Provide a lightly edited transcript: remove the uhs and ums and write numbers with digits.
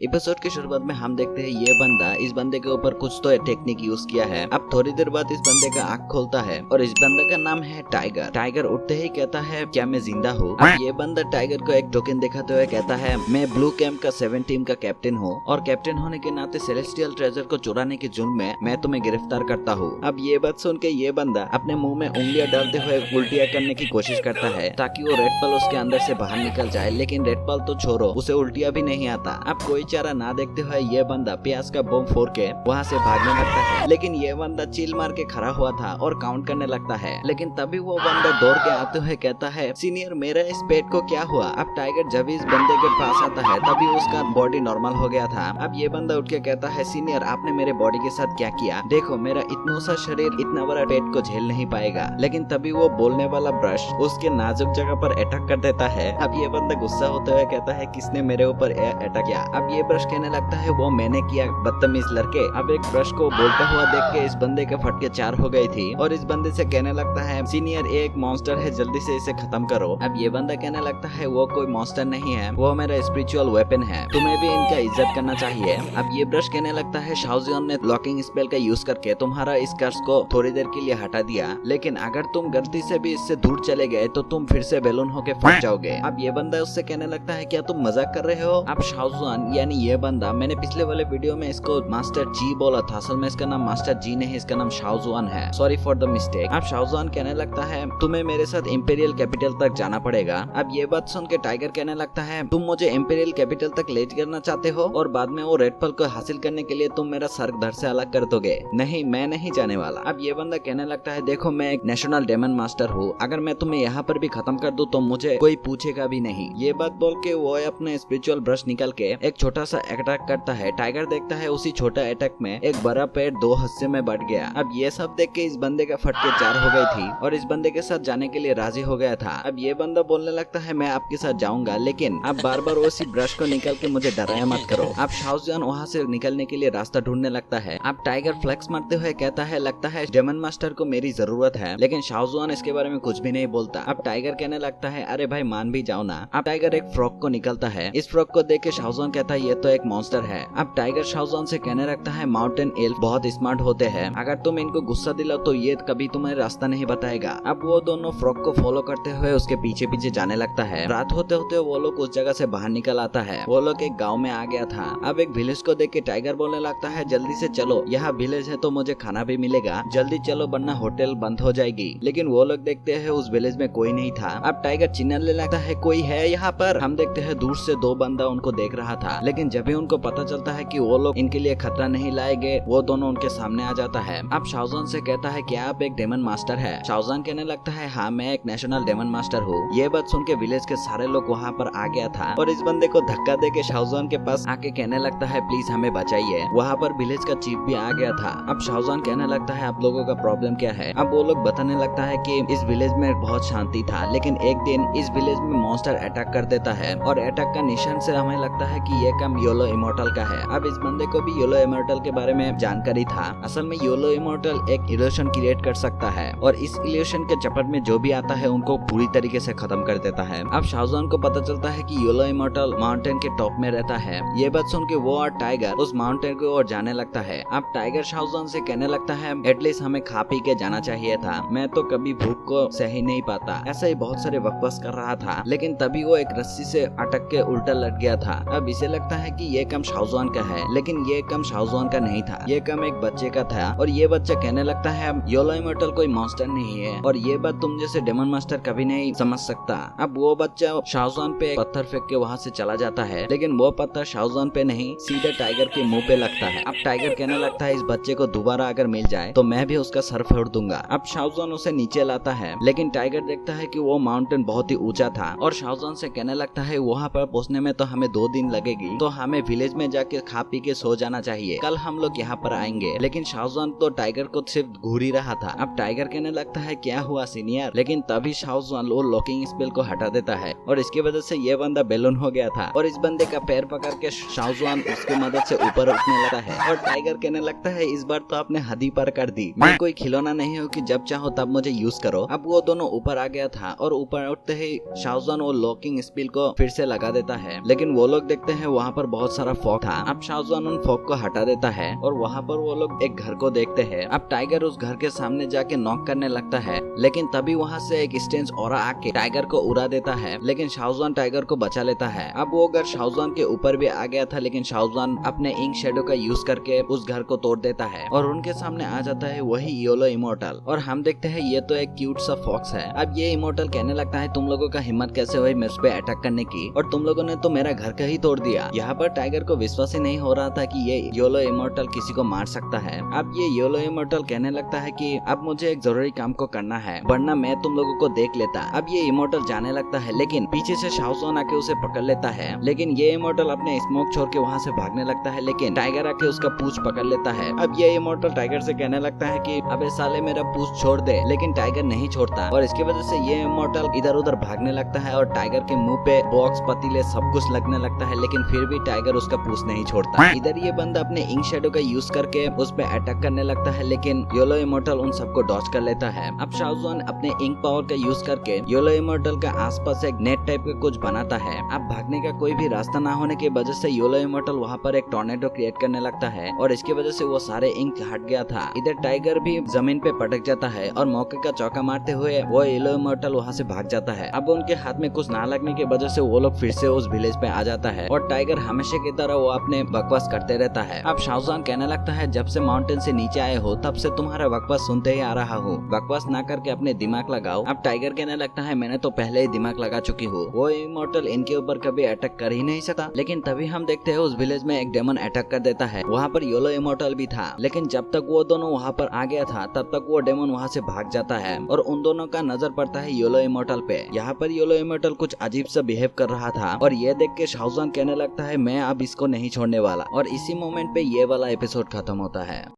Episode की शुरुआत में हम देखते हैं ये बंदा इस बंदे के ऊपर कुछ तो टेक्निक यूज किया है। अब थोड़ी देर बाद इस बंदे का आँख खोलता है और इस बंदे का नाम है टाइगर। टाइगर उठते ही कहता है क्या मैं जिंदा हूँ। अब ये बंदा टाइगर को एक टोकन दिखाते हुए कहता है मैं ब्लू कैंप का 7 टीम का कैप्टन हूँ और कैप्टन होने के नाते सेलेस्टियल ट्रेजर को चुराने के जुर्म में मैं तुम्हें गिरफ्तार करता हूँ। अब ये बात सुन के ये बंदा अपने मुंह में उंगलियां डालते हुए उल्टियां करने की कोशिश करता है ताकि वो रेड पल उसके अंदर से बाहर निकल जाए, लेकिन रेड पल तो छोड़ो उसे उल्टियां भी नहीं आता। अब कोई चारा ना देखते हुए ये बंदा प्याज का बम फोड़ के वहाँ से भागने लगता है, लेकिन ये बंदा चील मार के खड़ा हुआ था और काउंट करने लगता है। लेकिन तभी वो बंदा दौड़ के आते हुए कहता है सीनियर मेरा इस पेट को क्या हुआ। अब टाइगर जब इस बंदे के पास आता है तभी उसका बॉडी नॉर्मल हो गया था। अब ये बंदा उठ के कहता है सीनियर आपने मेरे बॉडी के साथ क्या किया, देखो मेरा इतना सा शरीर इतना बड़ा पेट को झेल नहीं पाएगा। लेकिन तभी वो बोलने वाला ब्रश उसके नाजुक जगह पर अटैक कर देता है। अब ये बंदा गुस्सा होते हुए कहता है किसने मेरे ऊपर अटैक किया। अब ये ब्रश कहने लगता है वो मैंने किया बदतमीज लड़के। अब एक ब्रश को बोलता हुआ देख के इस बंदे के फटके 4 हो गई थी और इस बंदे से कहने लगता है सीनियर एक मॉन्स्टर है जल्दी से इसे खत्म करो। अब ये बंदा कहने लगता है वो कोई मॉन्स्टर नहीं है, वो मेरा स्पिरिचुअल वेपन है, तुम्हें भी इनका इज्जत करना चाहिए। अब ये ब्रश कहने लगता है शाओजियन ने लॉकिंग स्पेल का यूज करके तुम्हारा इस कर्स को थोड़ी देर के लिए हटा दिया, लेकिन अगर तुम गलती से भी इससे दूर चले गए तो तुम फिर से बैलून होके फट जाओगे। अब ये बंदा उससे कहने लगता है क्या तुम मजाक कर रहे हो। अब शाओजुआन यानी ये बंदा, मैंने पिछले वाले वीडियो में इसको मास्टर जी बोला था, असल में इसका नाम मास्टर जी नहीं इसका नाम शाओजुआन है, सॉरी फॉर द मिस्टेक। अब शाओजुआन कहने लगता है तुम्हें मेरे साथ इंपीरियल कैपिटल तक जाना पड़ेगा। अब ये बात सुन के टाइगर कहने लगता है तुम मुझे इंपीरियल कैपिटल तक ले जाना चाहते हो और बाद में वो रेड पल को हासिल करने के लिए तुम मेरा सर धड़ से अलग कर दोगे। नहीं मैं नहीं जाने वाला। अब ये बंदा कहने लगता है देखो मैं एक नेशनल डेमन मास्टर हूँ, अगर मैं तुम्हें यहाँ पर भी खत्म कर दूं तो मुझे कोई पूछेगा भी नहीं। ये बात बोल के वो अपने स्पिरिचुअल ब्रश निकल के एक छोटा सा अटैक करता है। टाइगर देखता है उसी छोटा अटैक में एक बड़ा पेड़ 2 हिस्से में बढ़ गया। अब ये सब देख के इस बंदे का फटके 4 हो गई थी और इस बंदे के साथ जाने के लिए राजी हो गया था। अब ये बंदा बोलने लगता है मैं आपके साथ जाऊंगा, लेकिन अब बार बार उसी ब्रश को निकल के मुझे डराया मत करो। अब शाओजियन वहाँ से निकलने के लिए रास्ता ढूंढने लगता है। अब टाइगर फ्लेक्स मारते हुए कहता है लगता है डेमन मास्टर को मेरी जरूरत है, लेकिन शाओजुआन इसके बारे में कुछ भी नहीं बोलता। अब टाइगर कहने लगता है अरे भाई मान भी जाओ ना। अब टाइगर एक फ्रॉक को निकलता है, इस फ्रॉक को देख के शाओजुआन कहता है ये तो एक मॉन्स्टर है। अब टाइगर शाओजुआन से कहने लगता है माउंटेन एल्फ बहुत स्मार्ट होते हैं, अगर तुम इनको गुस्सा दिलाओ तो ये कभी तुम्हें रास्ता नहीं बताएगा। अब वो दोनों फ्रॉक को फॉलो करते हुए उसके पीछे पीछे जाने लगता है। रात होते होते वो लोग उस जगह से बाहर निकल आता है। वो लोग एक गाँव में आ गया था। अब एक विलेज को देख के टाइगर बोलने लगता है जल्दी से चलो, यहाँ विलेज है तो मुझे खाना भी मिलेगा, जल्दी चलो वरना होटल बंद हो जाएगी। लेकिन वो लोग देखते हैं उस विलेज में कोई नहीं था। अब टाइगर चिल्लाने लगता है कोई है यहाँ पर। हम देखते हैं दूर से 2 बंदा उनको देख रहा था, लेकिन जब भी उनको पता चलता है कि वो लोग इनके लिए खतरा नहीं लाएंगे वो दोनों उनके सामने आ जाता है। अब शाओजुआन से कहता है क्या आप एक डेमन मास्टर है। शाओजुआन कहने लगता है हाँ मैं एक नेशनल डेमन मास्टर हूँ। ये बात सुन के विलेज के सारे लोग वहाँ पर आ गया था और इस बंदे को धक्का दे के शाओजुआन के पास आके कहने लगता है प्लीज हमें बचाइए। वहाँ पर विलेज का चीफ भी आ गया था। अब शाओजुआन कहने लगता है आप लोगों का प्रॉब्लम क्या है। अब वो लोग बताने लगता है कि इस विलेज में बहुत शांति था, लेकिन एक दिन इस विलेज में मॉन्स्टर अटैक कर देता है और अटैक का निशान से हमें लगता है कि ये काम योलो इमोर्टल का है। अब इस बंदे को भी योलो इमोर्टल के बारे में जानकारी था। असल में योलो इमोर्टल एक इल्यूशन क्रिएट कर सकता है और इस इल्यूशन के चपेट में जो भी आता है उनको पूरी तरीके से खत्म कर देता है। अब शाओजुआन को पता चलता है कि योलो इमोर्टल माउंटेन के टॉप में रहता है। ये बात सुन के वो और टाइगर उस माउंटेन की ओर जाने लगता है। अब टाइगर शाओजुआन से कहने लगता है एटलीस्ट हमें खा पी के जाना चाहिए था, मैं तो कभी भूख को सह ही नहीं पाता। ऐसा ही बहुत सारे बकवास कर रहा था, लेकिन तभी वो एक रस्सी से अटक के उल्टा लट गया था। अब इसे लगता है कि ये काम शाओजुआन का है, लेकिन ये काम शाओजुआन का नहीं था, ये काम एक बच्चे का था। और ये बच्चा कहने लगता है योलो इमोर्टल कोई मॉन्स्टर नहीं है और ये बात तुम जैसे डेमन मास्टर कभी नहीं समझ सकता। अब वो बच्चा शाओजुआन पे पत्थर फेंक के वहाँ से चला जाता है, लेकिन वो पत्थर शाओजुआन पे नहीं सीधे टाइगर के मुंह पे लगता है। अब टाइगर कहने लगता है इस बच्चे को दोबारा अगर मिल जाए तो मैं भी उसका सर फोड़ दूंगा। अब शाओजुआन उसे नीचे लाता है, लेकिन टाइगर देखता है कि वो माउंटेन बहुत ही ऊंचा था और शाओजुआन से कहने लगता है वहाँ पर पहुँचने में तो हमें 2 दिन लगेगी, तो हमें विलेज में जाके खा पी के सो जाना चाहिए, कल हम लोग यहाँ पर आएंगे। लेकिन शाओजुआन तो टाइगर को सिर्फ घूर ही रहा था। अब टाइगर कहने लगता है क्या हुआ सीनियर, लेकिन तभी शाओजुआन वो लॉकिंग स्पेल को हटा देता है और इसकी वजह से ये बंदा बैलून हो गया था और इस बंदे का पैर पकड़ के शाओजुआन उसकी मदद से ऊपर उठने लगता है और टाइगर कहने लगता है इस बार तो आपने हद ही पार कर दी, मैं कोई खिलौना नहीं हूँ कि जब चाहो तब मुझे यूज करो। अब वो दोनों ऊपर आ गया था और ऊपर उठते ही शाओजुआन वो लॉकिंग स्पेल को फिर से लगा देता है, लेकिन वो लोग देखते हैं वहाँ वहाँ पर बहुत सारा फॉग था। अब शाहजहान उन फॉग को हटा देता है और वहाँ पर वो लोग एक घर को देखते हैं। अब टाइगर उस घर के सामने जाके नॉक करने लगता है, लेकिन तभी वहाँ से एक स्ट्रेंज ऑरा आके टाइगर को उड़ा देता है, लेकिन शाहजहान टाइगर को बचा लेता है। अब वो घर शाहजहान के ऊपर भी आ गया था, लेकिन शाहजहान अपने इंक शेडो का यूज करके उस घर को तोड़ देता है और उनके सामने आ जाता है वही योलो इमोर्टल। और हम देखते हैं ये तो एक क्यूट सा फॉक्स है। अब ये इमोर्टल कहने लगता है तुम लोगों का हिम्मत कैसे हुई मुझ पे अटैक करने की, और तुम लोगों ने तो मेरा घर का ही तोड़ दिया। यहाँ पर टाइगर को विश्वास ही नहीं हो रहा था कि ये योलो इमोर्टल किसी को मार सकता है। अब ये योलो इमोर्टल कहने लगता है कि अब मुझे एक जरूरी काम को करना है, वरना मैं तुम लोगों को देख लेता। अब ये इमोर्टल जाने लगता है, लेकिन पीछे से शाहजहान आके उसे पकड़ लेता है। लेकिन ये इमोर्टल अपने स्मोक छोड़ के वहाँ से भागने लगता है, लेकिन टाइगर आके उसका पूंछ पकड़ लेता है। अब ये इमोर्टल टाइगर से कहने लगता है कि अबे साले मेरा पूंछ छोड़ दे, लेकिन टाइगर नहीं छोड़ता और इसकी वजह से ये इमोर्टल इधर उधर भागने लगता है और टाइगर के मुंह पे बॉक्स पतीले सब कुछ लगने लगता है, लेकिन फिर भी टाइगर उसका पूंछ नहीं छोड़ता। इधर ये बंदा अपने इंक शेडो का यूज करके उस पे अटैक करने लगता है, लेकिन योलो इमोर्टल उन सबको डॉज कर लेता है। अब शाहजहान अपने इंक पावर का यूज करके योलो इमोर्टल का आसपास एक नेट टाइप का कुछ बनाता है। अब भागने का कोई भी रास्ता ना होने की वजह से योलो इमोर्टल वहाँ पर एक टॉर्नेडो क्रिएट करने लगता है और इसकी वजह से वो सारे इंक हट गया था। इधर टाइगर भी जमीन पे पटक जाता है और मौके का चौका मारते हुए वो योलो इमोर्टल वहाँ से भाग जाता है। अब उनके हाथ में कुछ ना लगने की वजह से वो लोग फिर से उस विलेज पे आ जाता है और टाइगर हमेशा की तरह वो अपने बकवास करते रहता है। अब शाहजहान कहने लगता है जब से माउंटेन से नीचे आए हो तब से तुम्हारा बकवास सुनते ही आ रहा हूँ, बकवास ना करके अपने दिमाग लगाओ। अब टाइगर कहने लगता है मैंने तो पहले ही दिमाग लगा चुकी हूँ, वो इमोर्टल इनके ऊपर कभी अटैक कर ही नहीं सकता। लेकिन तभी हम देखते हैं उस विलेज में एक डेमन अटैक कर देता है। वहाँ पर योलो इमोर्टल भी था, लेकिन जब तक वो दोनों वहाँ पर आ गया था तब तक वो डेमन वहाँ से भाग जाता है और उन दोनों का नजर पड़ता है योलो इमोर्टल पे। यहाँ पर योलो इमोर्टल कुछ अजीब सा बिहेव कर रहा था और ये देख के शाहजहान कहने लगता है मैं अब इसको नहीं छोड़ने वाला, और इसी मोमेंट पे ये वाला एपिसोड खत्म होता है।